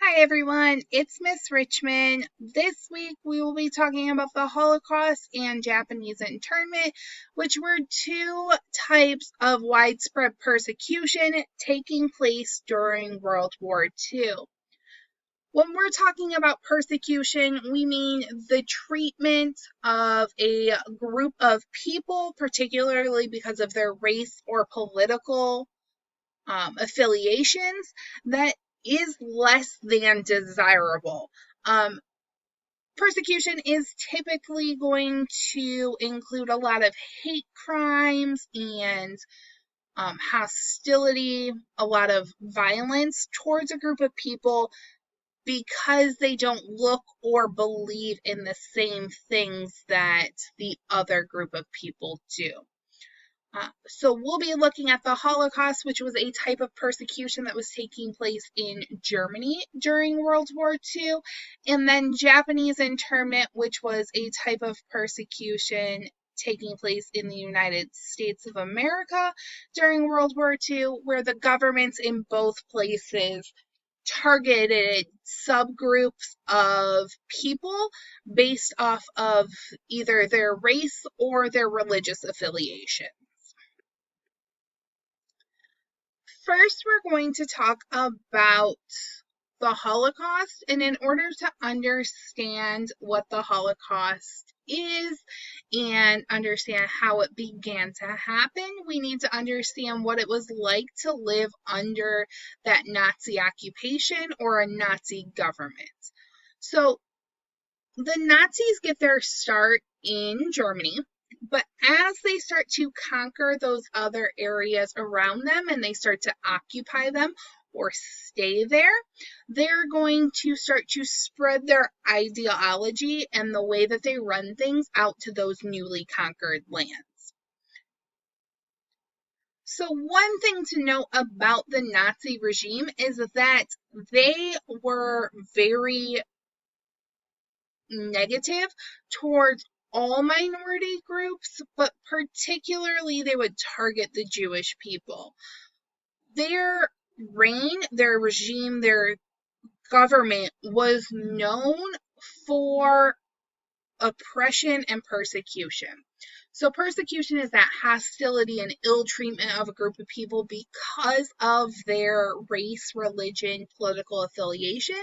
Hi everyone, it's Miss Richmond. This week we will be talking about the Holocaust and Japanese internment, which were two types of widespread persecution taking place during World War II. When we're talking about persecution, we mean the treatment of a group of people, particularly because of their race or political affiliations, that is less than desirable. Um, Persecution is typically going to include a lot of hate crimes and hostility, a lot of violence towards a group of people because they don't look or believe in the same things that the other group of people do. So we'll be looking at the Holocaust, which was a type of persecution that was taking place in Germany during World War II, and then Japanese internment, which was a type of persecution taking place in the United States of America during World War II, where the governments in both places targeted subgroups of people based off of either their race or their religious affiliation. First, we're going to talk about the Holocaust. And in order to understand what the Holocaust is and understand how it began to happen, we need to understand what it was like to live under that Nazi occupation or a Nazi government. So, the Nazis get their start in Germany, but as they start to conquer those other areas around them and they start to occupy them or stay there, they're going to start to spread their ideology and the way that they run things out to those newly conquered lands. So, one thing to note about the Nazi regime is that they were very negative towards all minority groups, but particularly they would target the Jewish people. Their reign, their regime, their government was known for oppression and persecution. So, persecution is that hostility and ill treatment of a group of people because of their race, religion, political affiliation.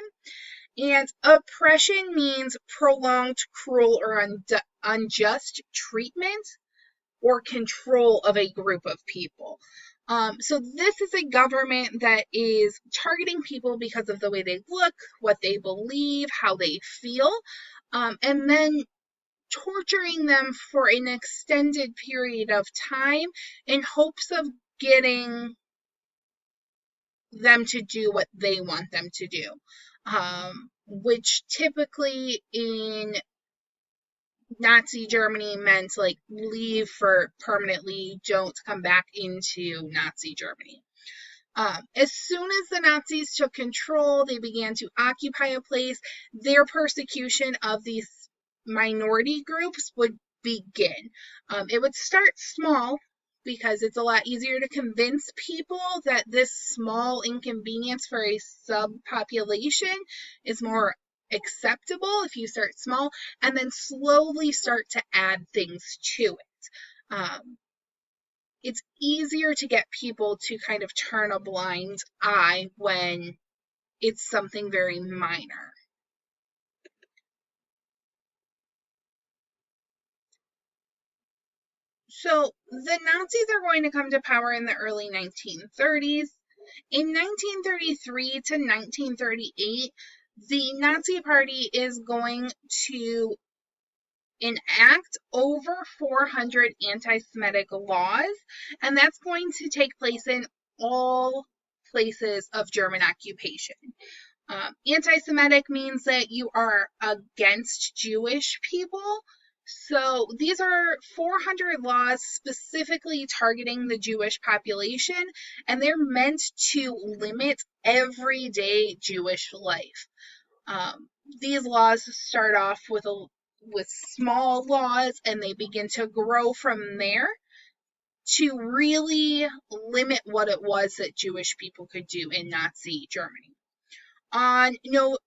And oppression means prolonged, cruel, or unjust treatment or control of a group of people. So this is a government that is targeting people because of the way they look, what they believe, how they feel, and then torturing them for an extended period of time in hopes of getting them to do what they want them to do, which typically in Nazi Germany meant like leave for permanently, don't come back into Nazi Germany. As soon as the Nazis took control, they began to occupy a place. Their persecution of these minority groups would begin. It would start small because it's a lot easier to convince people that this small inconvenience for a subpopulation is more acceptable if you start small and then slowly start to add things to it. It's easier to get people to kind of turn a blind eye when it's something very minor. So the Nazis are going to come to power in the early 1930s. In 1933 to 1938, the Nazi Party is going to enact over 400 anti Semitic laws, and that's going to take place in all places of German occupation. Anti Semitic means that you are against Jewish people. So these are 400 laws specifically targeting the Jewish population, and they're meant to limit everyday Jewish life. These laws start off with small laws, and they begin to grow from there to really limit what it was that Jewish people could do in Nazi Germany. On no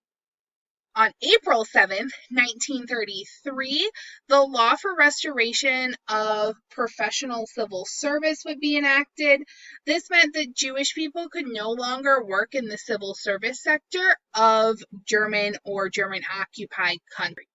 On April 7th, 1933, the law for restoration of professional civil service would be enacted. This meant that Jewish people could no longer work in the civil service sector of German or German occupied countries.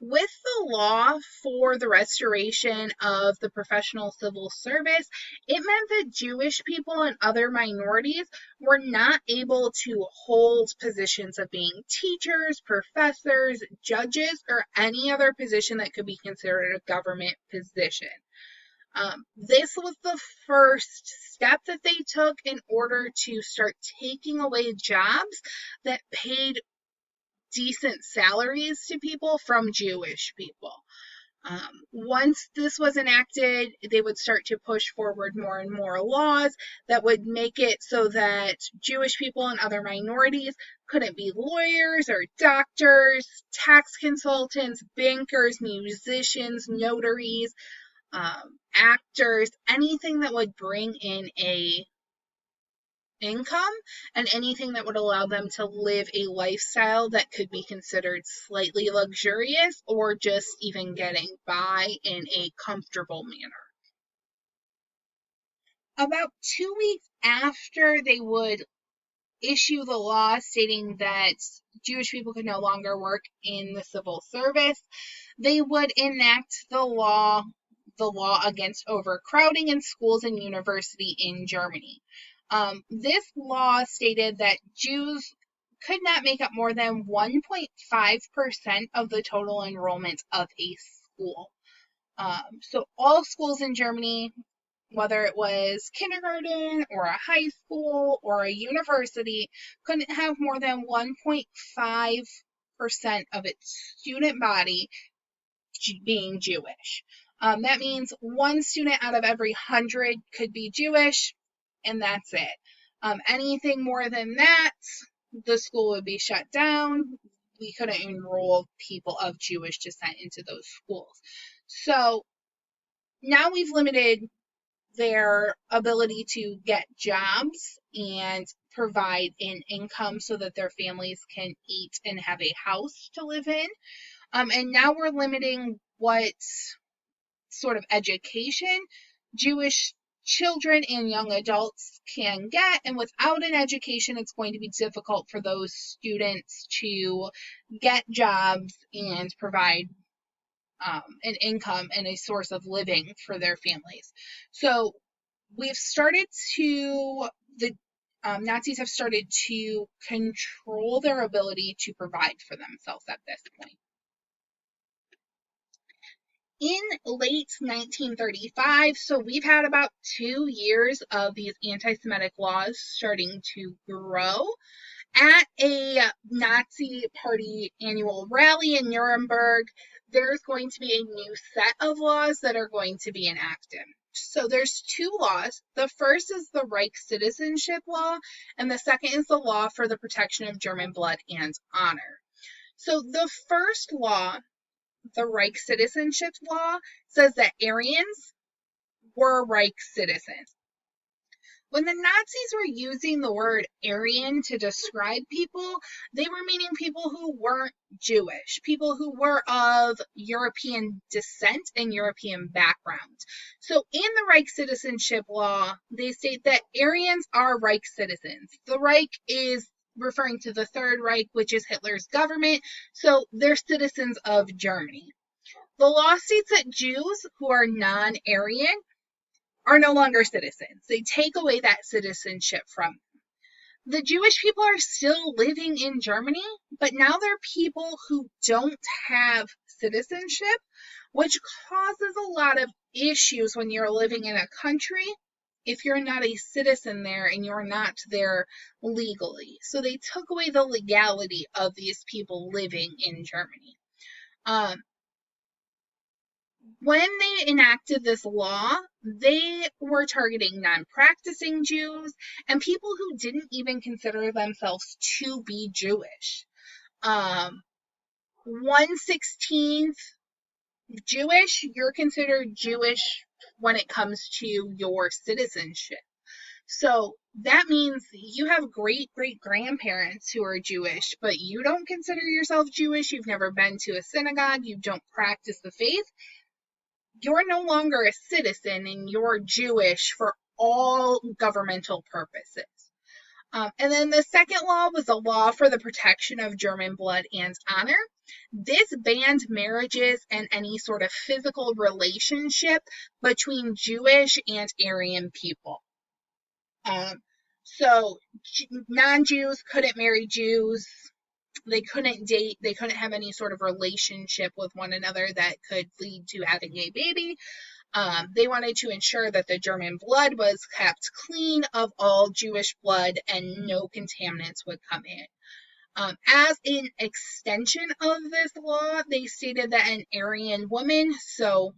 With the law for the restoration of the professional civil service, it meant that Jewish people and other minorities were not able to hold positions of being teachers, professors, judges, or any other position that could be considered a government position. This was the first step that they took in order to start taking away jobs that paid decent salaries to people from Jewish people. Once this was enacted, they would start to push forward more and more laws that would make it so that Jewish people and other minorities couldn't be lawyers or doctors, tax consultants, bankers, musicians, notaries, actors, anything that would bring in a income and anything that would allow them to live a lifestyle that could be considered slightly luxurious or just even getting by in a comfortable manner. About 2 weeks after they would issue the law stating that Jewish people could no longer work in the civil service, they would enact the law against overcrowding in schools and university in Germany. This law stated that Jews could not make up more than 1.5% of the total enrollment of a school. So all schools in Germany, whether it was kindergarten or a high school or a university, couldn't have more than 1.5% of its student body being Jewish. That means one student out of every 100 could be Jewish, and that's it. Anything more than that, the school would be shut down. We couldn't enroll people of Jewish descent into those schools. So now we've limited their ability to get jobs and provide an income so that their families can eat and have a house to live in. And now we're limiting what sort of education Jewish children and young adults can get. And without an education, it's going to be difficult for those students to get jobs and provide an income and a source of living for their families. So we've started to, the Nazis have started to control their ability to provide for themselves at this point. In late 1935, so we've had about 2 years of these anti-Semitic laws starting to grow. At a Nazi Party annual rally in Nuremberg, there's going to be a new set of laws that are going to be enacted. So there's 2 laws. The first is the Reich Citizenship Law, and the second is the Law for the Protection of German Blood and Honor. So the first law, the Reich Citizenship Law, says that Aryans were Reich citizens. When the Nazis were using the word Aryan to describe people, they were meaning people who weren't Jewish, people who were of European descent and European background. So in the Reich Citizenship Law, they state that Aryans are Reich citizens. The Reich is referring to the Third Reich, which is Hitler's government, so they're citizens of Germany. The law states that Jews who are non-Aryan are no longer citizens. They take away that citizenship from them. The Jewish people are still living in Germany, but now they're people who don't have citizenship, which causes a lot of issues when you're living in a country if you're not a citizen there and you're not there legally. So they took away the legality of these people living in Germany. When they enacted this law, they were targeting non-practicing Jews and people who didn't even consider themselves to be Jewish. 1/16 Jewish, you're considered Jewish when it comes to your citizenship. So that means you have great great grandparents who are Jewish, but you don't consider yourself Jewish. You've never been to a synagogue. You don't practice the faith. You're no longer a citizen and you're Jewish for all governmental purposes. And then the second law was a law for the protection of German blood and honor. This banned marriages and any sort of physical relationship between Jewish and Aryan people. So non-Jews couldn't marry Jews. They couldn't date. They couldn't have any sort of relationship with one another that could lead to having a baby. They wanted to ensure that the German blood was kept clean of all Jewish blood and no contaminants would come in. As an extension of this law, they stated that an Aryan woman, so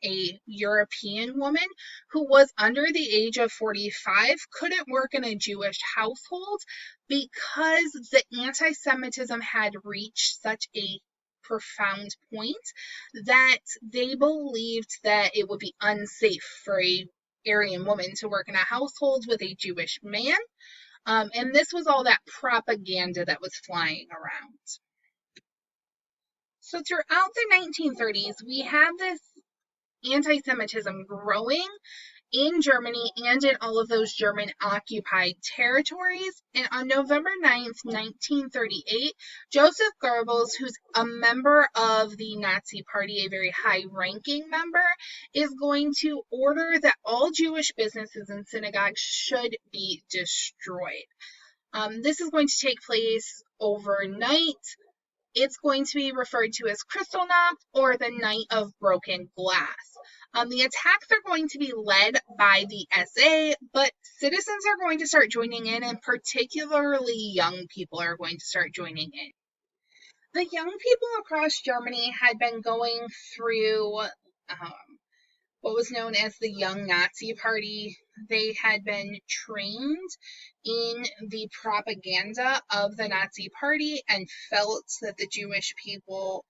a European woman who was under the age of 45 couldn't work in a Jewish household because the anti-Semitism had reached such a profound point that they believed that it would be unsafe for a Aryan woman to work in a household with a Jewish man. And this was all that propaganda that was flying around. So throughout the 1930s, we have this anti-Semitism growing in Germany and in all of those German occupied territories. And on November 9th, 1938, Joseph Goebbels, who's a member of the Nazi Party, a very high-ranking member, is going to order that all Jewish businesses and synagogues should be destroyed. This is going to take place overnight. It's going to be referred to as Kristallnacht or the Night of Broken Glass. The attacks are going to be led by the SA, but citizens are going to start joining in, and particularly young people are going to start joining in. The young people across Germany had been going through what was known as the Young Nazi Party. They had been trained in the propaganda of the Nazi Party and felt that the Jewish people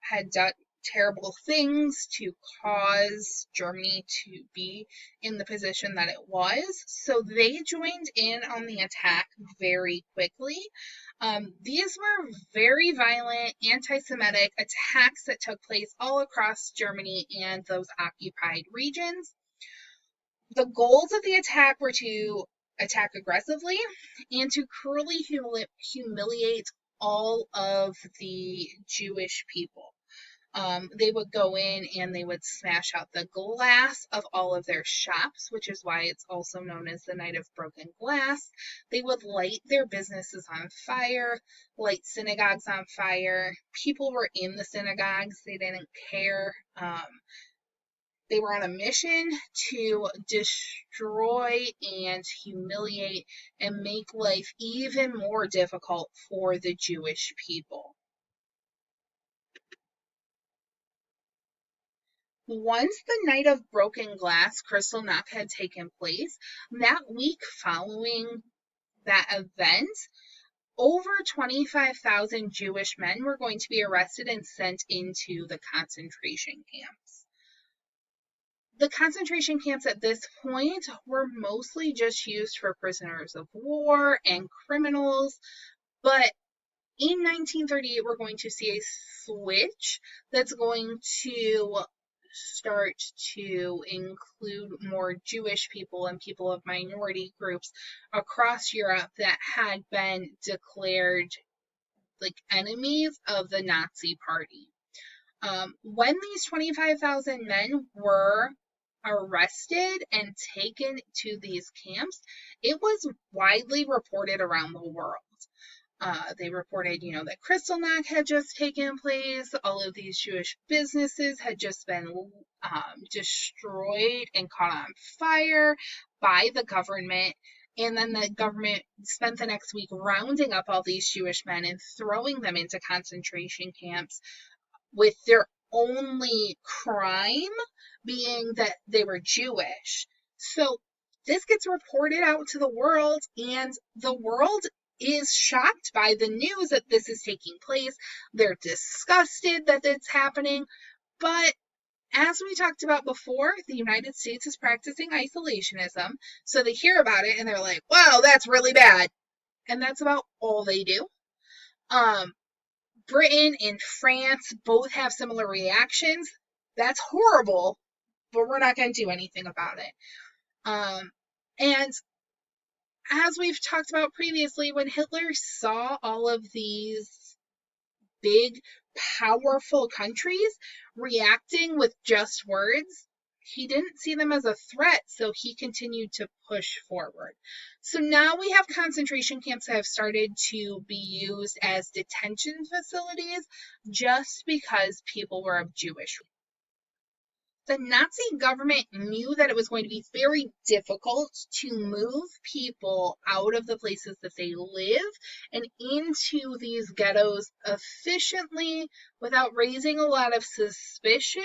had done terrible things to cause Germany to be in the position that it was. So they joined in on the attack very quickly. These were very violent anti-Semitic attacks that took place all across Germany and those occupied regions. The goals of the attack were to attack aggressively and to cruelly humiliate all of the Jewish people. They would go in and they would smash out the glass of all of their shops, which is why it's also known as the Night of Broken Glass. They would light their businesses on fire, light synagogues on fire. People were in the synagogues. They didn't care. They were on a mission to destroy and humiliate and make life even more difficult for the Jewish people. Once the Night of Broken Glass, Kristallnacht, had taken place, that week following that event, over 25,000 Jewish men were going to be arrested and sent into the concentration camps. The concentration camps at this point were mostly just used for prisoners of war and criminals, but in 1938, we're going to see a switch that's going to start to include more Jewish people and people of minority groups across Europe that had been declared like enemies of the Nazi Party. When these 25,000 men were arrested and taken to these camps, it was widely reported around the world. They reported, that Kristallnacht had just taken place. All of these Jewish businesses had just been destroyed and caught on fire by the government. And then the government spent the next week rounding up all these Jewish men and throwing them into concentration camps with their only crime being that they were Jewish. So this gets reported out to the world, and the world is shocked by the news that this is taking place. They're disgusted that it's happening, but As we talked about before, the United States is practicing isolationism. So they hear about it and they're like, wow, that's really bad. And that's about all they do. Um, Britain and France both have similar reactions. That's horrible, but we're not going to do anything about it. And as we've talked about previously, when Hitler saw all of these big, powerful countries reacting with just words, he didn't see them as a threat, so he continued to push forward. So now we have concentration camps that have started to be used as detention facilities just because people were of Jewish. The Nazi government knew that it was going to be very difficult to move people out of the places that they live and into these ghettos efficiently without raising a lot of suspicion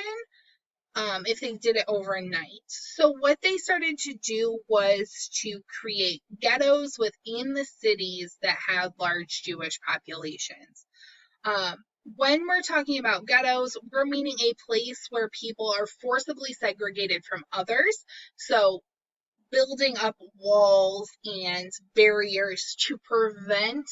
if they did it overnight. So, what they started to do was to create ghettos within the cities that had large Jewish populations. Um, when we're talking about ghettos, we're meaning a place where people are forcibly segregated from others. So, building up walls and barriers to prevent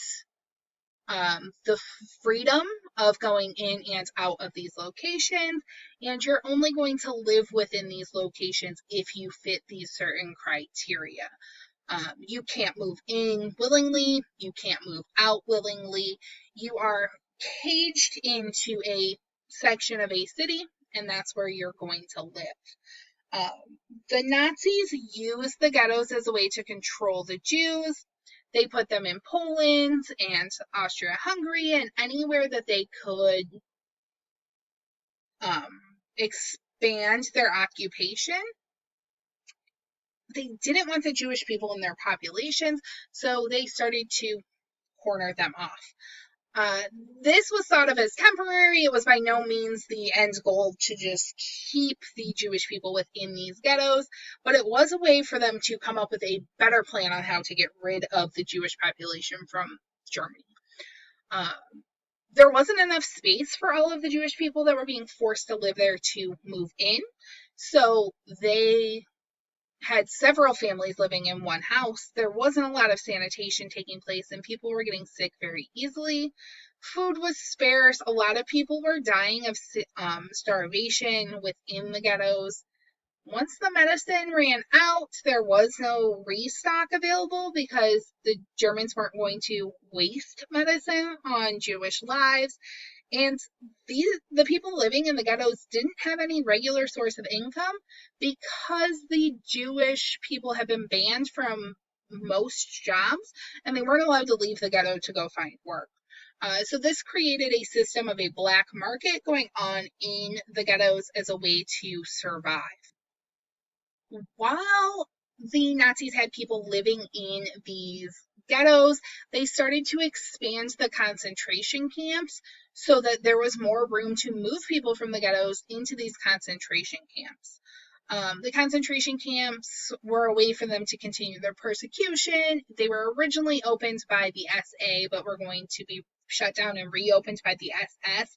the freedom of going in and out of these locations. And you're only going to live within these locations if you fit these certain criteria. You can't move in willingly. You can't move out willingly. You are caged into a section of a city, and that's where you're going to live. The Nazis used the ghettos as a way to control the Jews. They put them in Poland and Austria-Hungary and anywhere that they could expand their occupation. They didn't want the Jewish people in their populations, so they started to corner them off. This was thought of as temporary. It was by no means the end goal to just keep the Jewish people within these ghettos, but it was a way for them to come up with a better plan on how to get rid of the Jewish population from Germany. There wasn't enough space for all of the Jewish people that were being forced to live there to move in, so they had several families living in one house. There wasn't a lot of sanitation taking place, and people were getting sick very easily. Food was sparse. A lot of people were dying of starvation within the ghettos. Once the medicine ran out, there was no restock available because the Germans weren't going to waste medicine on Jewish lives. And the people living in the ghettos didn't have any regular source of income because the Jewish people had been banned from most jobs and they weren't allowed to leave the ghetto to go find work. So this created a system of a black market going on in the ghettos as a way to survive. While the Nazis had people living in these ghettos, they started to expand the concentration camps so that there was more room to move people from the ghettos into these concentration camps. The concentration camps were a way for them to continue their persecution. They were originally opened by the SA, but were going to be shut down and reopened by the SS.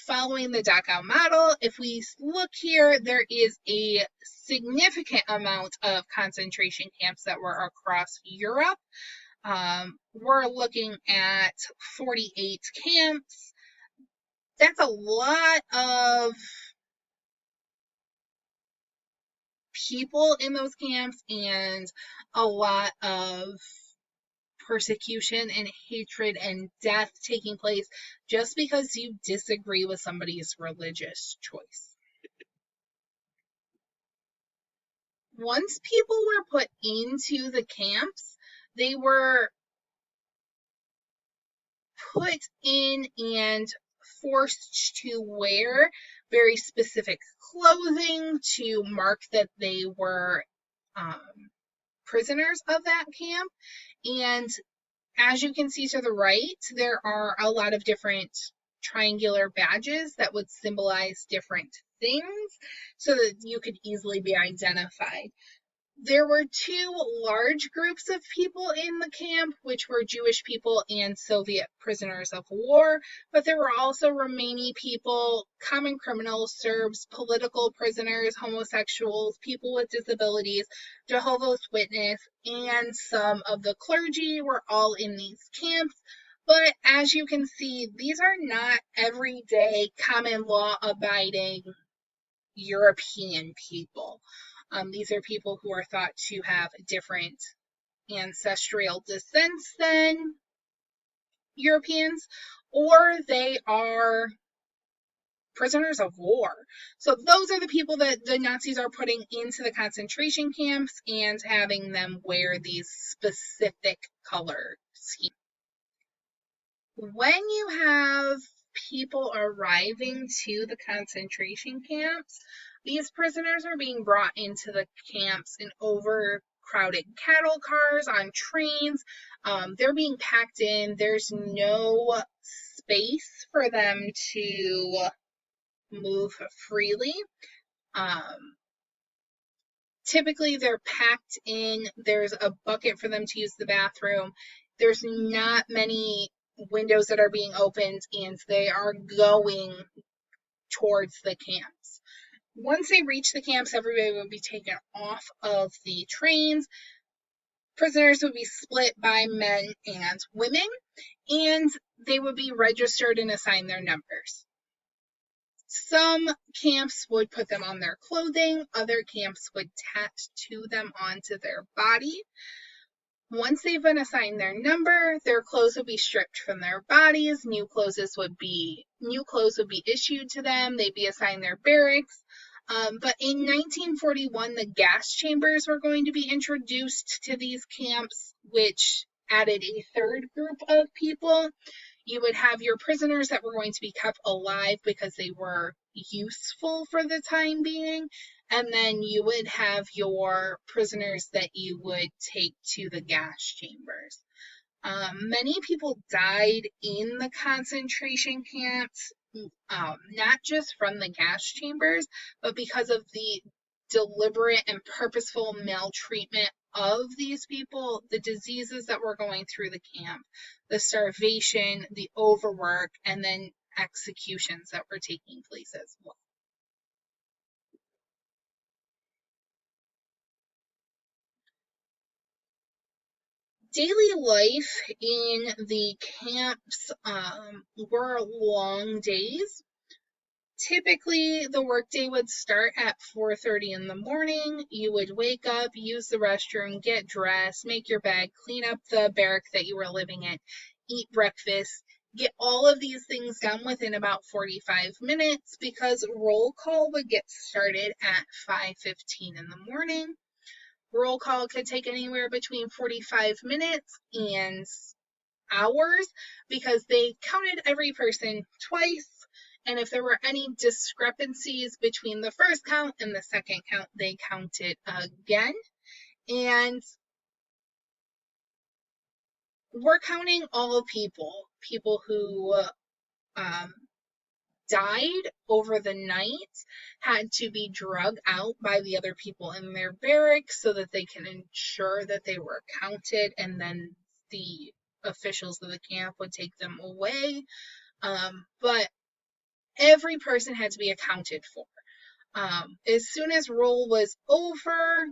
Following the Dachau model, if we look here, there is a significant amount of concentration camps that were across Europe. We're looking at 48 camps. That's a lot of people in those camps and a lot of persecution and hatred and death taking place just because you disagree with somebody's religious choice. Once people were put into the camps, they were put in and forced to wear very specific clothing to mark that they were prisoners of that camp. And as you can see to the right, there are a lot of different triangular badges that would symbolize different things so that you could easily be identified. There were two large groups of people in the camp, which were Jewish people and Soviet prisoners of war, but there were also Romani people, common criminals, Serbs, political prisoners, homosexuals, people with disabilities, Jehovah's Witness, and some of the clergy were all in these camps. But as you can see, these are not everyday common law abiding European people. These are people who are thought to have different ancestral descents than Europeans, or they are prisoners of war. So those are the people that the Nazis are putting into the concentration camps and having them wear these specific color schemes. When you have people arriving to the concentration camps, these prisoners are being brought into the camps in overcrowded cattle cars, on trains. They're being packed in. There's no space for them to move freely. Typically, they're packed in. There's a bucket for them to use the bathroom. There's not many windows that are being opened, and they are going towards the camps. Once they reach the camps, everybody would be taken off of the trains. Prisoners would be split by men and women, and they would be registered and assigned their numbers. Some camps would put them on their clothing, other camps would tattoo them onto their body. Once they've been assigned their number, their clothes would be stripped from their bodies, new clothes would be issued to them, they'd be assigned their barracks. But in 1941, the gas chambers were going to be introduced to these camps, which added a third group of people. You would have your prisoners that were going to be kept alive because they were useful for the time being, and then you would have your prisoners that you would take to the gas chambers. Many people died in the concentration camps, not just from the gas chambers, but because of the deliberate and purposeful maltreatment of these people, the diseases that were going through the camp, the starvation, the overwork, and then executions that were taking place as well. Daily life in the camps were long days. Typically, the workday would start at 4:30 in the morning. You would wake up, use the restroom, get dressed, make your bed, clean up the barrack that you were living in, eat breakfast, get all of these things done within about 45 minutes because roll call would get started at 5:15 in the morning. Roll call could take anywhere between 45 minutes and hours because they counted every person twice. And if there were any discrepancies between the first count and the second count, they counted again. And we're counting all people who died over the night had to be drug out by the other people in their barracks so that they can ensure that they were counted, and then the officials of the camp would take them away. But every person had to be accounted for. As soon as roll was over,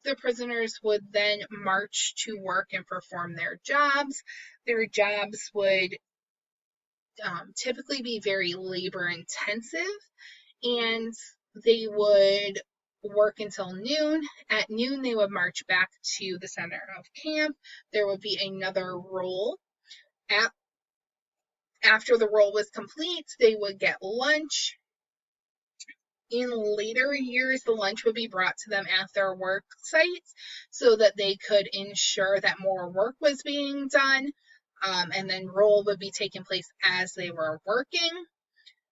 the prisoners would then march to work and perform their jobs. Their jobs would typically be very labor intensive, and they would work until noon. At noon, they would march back to the center of camp. There would be another roll. After the roll was complete, they would get lunch. In later years, the lunch would be brought to them at their work sites so that they could ensure that more work was being done. And then roll would be taking place as they were working.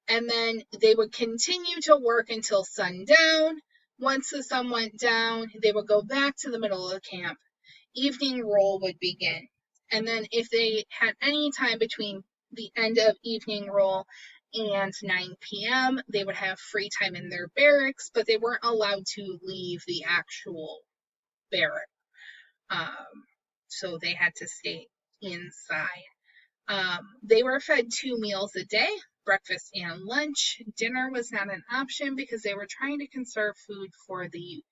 And then they would continue to work until sundown. Once the sun went down, they would go back to the middle of the camp. Evening roll would begin. And then if they had any time between the end of evening roll and 9 p.m., they would have free time in their barracks, but they weren't allowed to leave the actual barrack. So they had to stay inside. They were fed 2 meals a day, breakfast and lunch. Dinner was not an option because they were trying to conserve food for the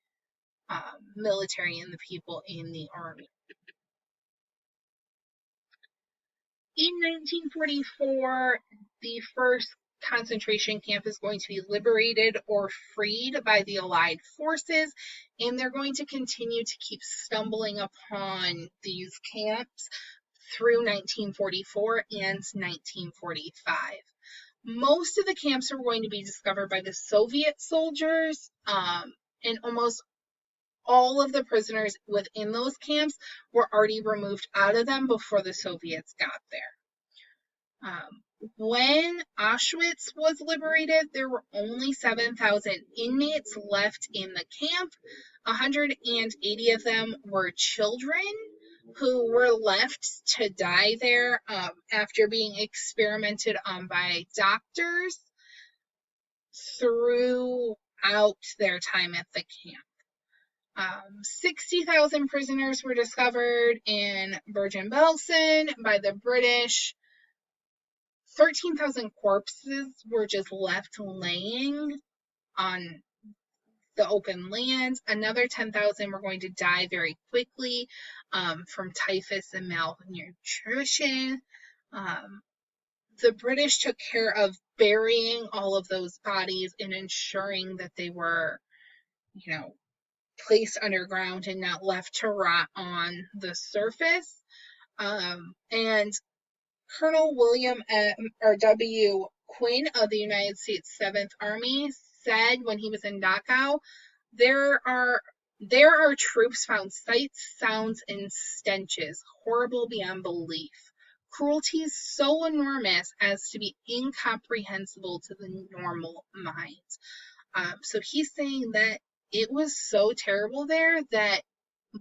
military and the people in the army. In 1944, the first concentration camp is going to be liberated or freed by the Allied forces, and they're going to continue to keep stumbling upon these camps through 1944 and 1945. Most of the camps are going to be discovered by the Soviet soldiers, and almost all of the prisoners within those camps were already removed out of them before the Soviets got there. When Auschwitz was liberated, there were only 7,000 inmates left in the camp. 180 of them were children who were left to die there after being experimented on by doctors throughout their time at the camp. 60,000 prisoners were discovered in Bergen-Belsen by the British. 13,000 corpses were just left laying on the open land. Another 10,000 were going to die very quickly from typhus and malnutrition. The British took care of burying all of those bodies and ensuring that they were, placed underground and not left to rot on the surface. And Colonel William W. Quinn of the United States 7th Army said when he was in Dachau, there are troops found sights, sounds, and stenches horrible beyond belief. Cruelties so enormous as to be incomprehensible to the normal mind. So he's saying that it was so terrible there that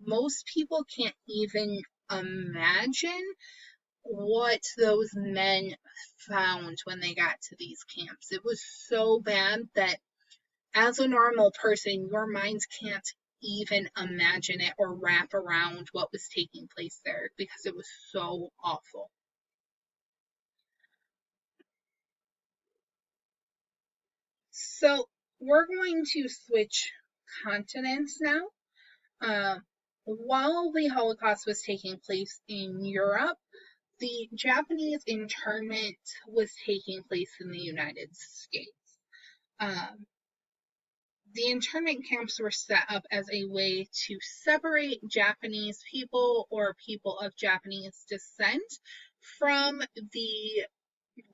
most people can't even imagine what those men found when they got to these camps. It was so bad that as a normal person, your minds can't even imagine it or wrap around what was taking place there because it was so awful. So we're going to switch continents now. While the Holocaust was taking place in Europe, the Japanese internment was taking place in the United States. The internment camps were set up as a way to separate Japanese people or people of Japanese descent from the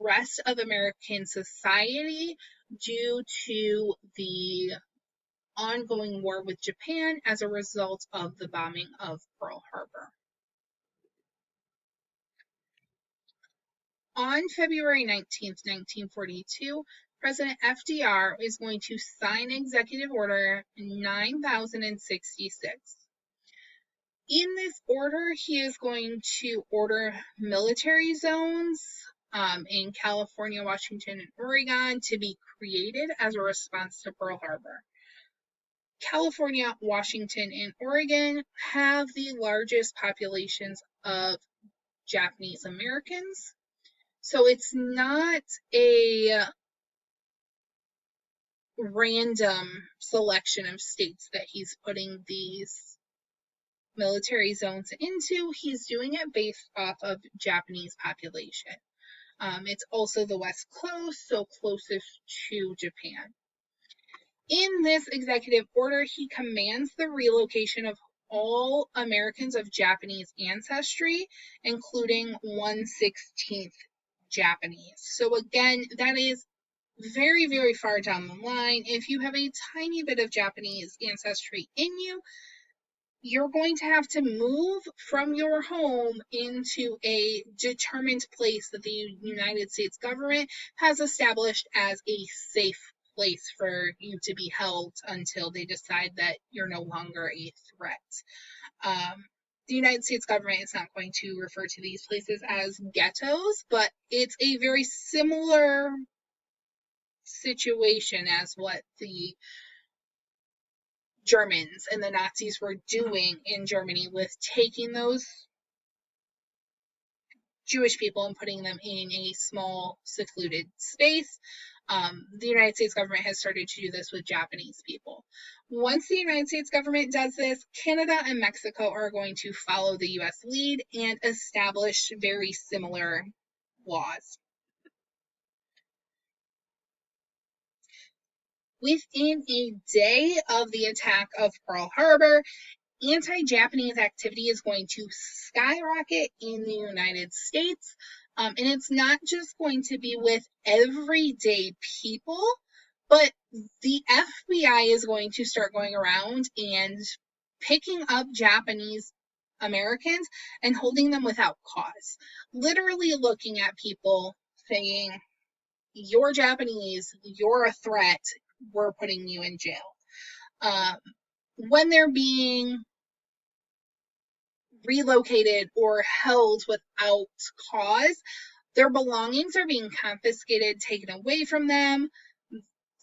rest of American society due to the ongoing war with Japan as a result of the bombing of Pearl Harbor. On February 19th, 1942, President FDR is going to sign Executive Order 9066. In this order, he is going to order military zones in California, Washington, and Oregon to be created as a response to Pearl Harbor. California, Washington, and Oregon have the largest populations of Japanese Americans. So it's not a random selection of states that he's putting these military zones into. He's doing it based off of Japanese population. It's also the West Coast, so closest to Japan. In this executive order, he commands the relocation of all Americans of Japanese ancestry, including 1/16 Japanese. So again, that is very, very far down the line. If you have a tiny bit of Japanese ancestry in you, you're going to have to move from your home into a determined place that the United States government has established as a safe place for you to be held until they decide that you're no longer a threat. The United States government is not going to refer to these places as ghettos, but it's a very similar situation as what the Germans and the Nazis were doing in Germany with taking those Jewish people and putting them in a small, secluded space. The United States government has started to do this with Japanese people. Once the United States government does this, Canada and Mexico are going to follow the US lead and establish very similar laws. Within a day of the attack of Pearl Harbor, anti-Japanese activity is going to skyrocket in the United States. And it's not just going to be with everyday people, but the FBI is going to start going around and picking up Japanese Americans and holding them without cause. Literally looking at people saying, "You're Japanese, you're a threat, we're putting you in jail." When they're being relocated or held without cause, their belongings are being confiscated, taken away from them.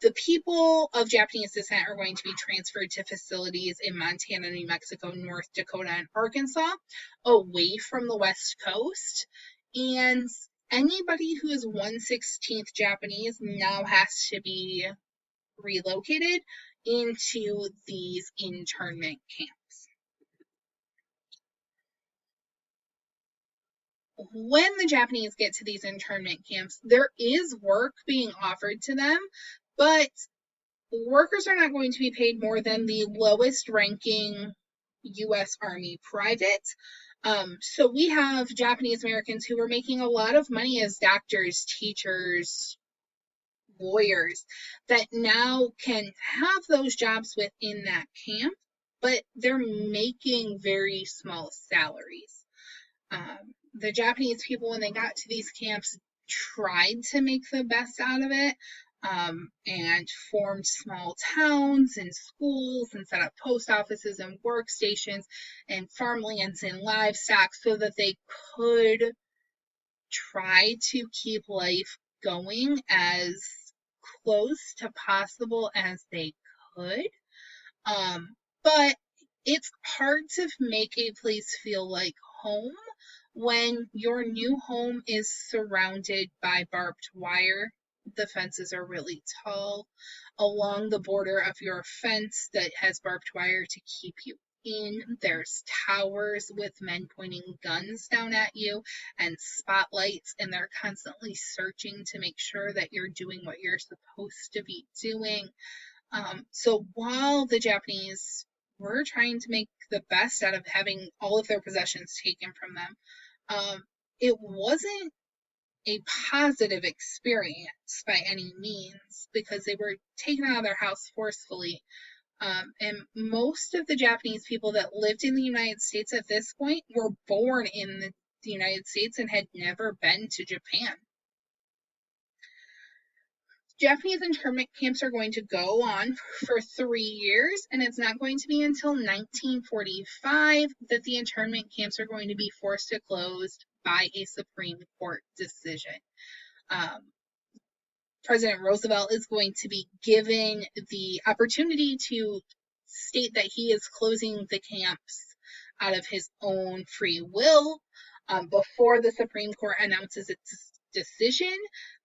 The people of Japanese descent are going to be transferred to facilities in Montana, New Mexico, North Dakota, and Arkansas, away from the West Coast. And anybody who is 1/16 Japanese now has to be relocated into these internment camps. When the Japanese get to these internment camps, there is work being offered to them, but workers are not going to be paid more than the lowest ranking U.S. Army private. So we have Japanese Americans who are making a lot of money as doctors, teachers, lawyers that now can have those jobs within that camp, but they're making very small salaries. The Japanese people, when they got to these camps, tried to make the best out of it, and formed small towns and schools and set up post offices and workstations and farmlands and livestock so that they could try to keep life going as close to possible as they could. But it's hard to make a place feel like home when your new home is surrounded by barbed wire. The fences are really tall. Along the border of your fence that has barbed wire to keep you in, there's towers with men pointing guns down at you and spotlights, and they're constantly searching to make sure that you're doing what you're supposed to be doing. So while the Japanese were trying to make the best out of having all of their possessions taken from them, it wasn't a positive experience by any means because they were taken out of their house forcefully. And most of the Japanese people that lived in the United States at this point were born in the United States and had never been to Japan. Japanese internment camps are going to go on for 3 years, and it's not going to be until 1945 that the internment camps are going to be forced to close by a Supreme Court decision. President Roosevelt is going to be given the opportunity to state that he is closing the camps out of his own free will before the Supreme Court announces its decision,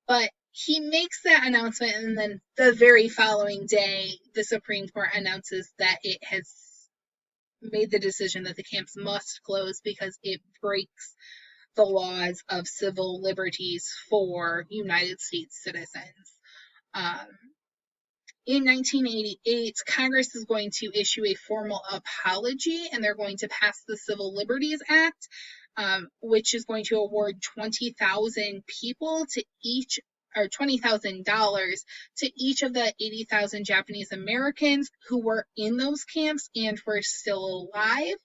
but he makes that announcement, and then the very following day, the Supreme Court announces that it has made the decision that the camps must close because it breaks the laws of civil liberties for United States citizens. In 1988, Congress is going to issue a formal apology, and they're going to pass the Civil Liberties Act, which is going to award 20,000 people to each, or $20,000 to each of the 80,000 Japanese Americans who were in those camps and were still alive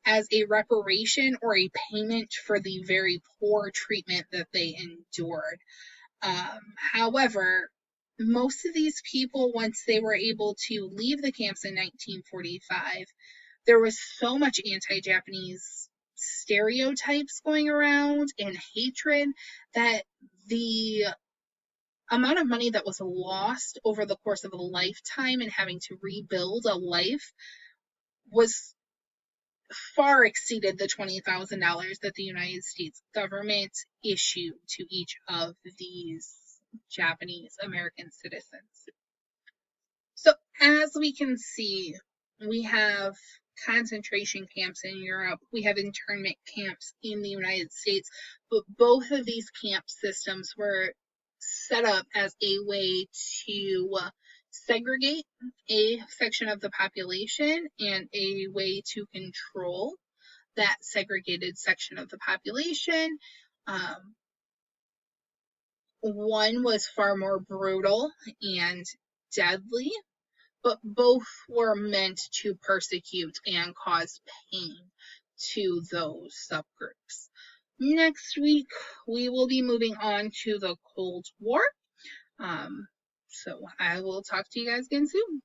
as a reparation or a payment for the very poor treatment that they endured. However, most of these people, once they were able to leave the camps in 1945, there was so much anti-Japanese stereotypes going around and hatred that the amount of money that was lost over the course of a lifetime and having to rebuild a life was far exceeded the $20,000 that the United States government issued to each of these Japanese American citizens. So as we can see, we have concentration camps in Europe, we have internment camps in the United States, but both of these camp systems were set up as a way to segregate a section of the population and a way to control that segregated section of the population. One was far more brutal and deadly, but both were meant to persecute and cause pain to those subgroups. Next week, we will be moving on to the Cold War. So I will talk to you guys again soon.